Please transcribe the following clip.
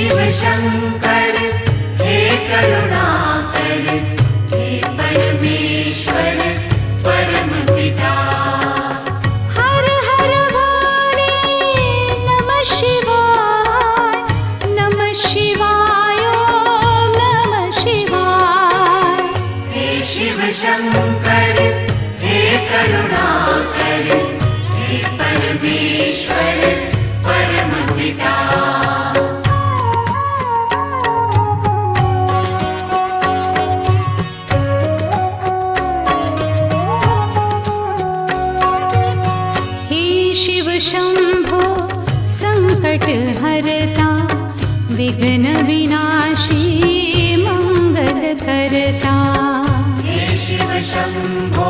शिव शंकर हे करुणाकर, हे परमेश्वर परम पिता। हर हर वाणी नमः शिवाय, नमः शिवाय, ओम नमः शिवाय। हे शिव शंकर हे करुणाकर, हे परमेश्वर परम पिता। शिव शंभो संकट हरता, विघ्न विनाशी मंगल करता। हे शिव शंभो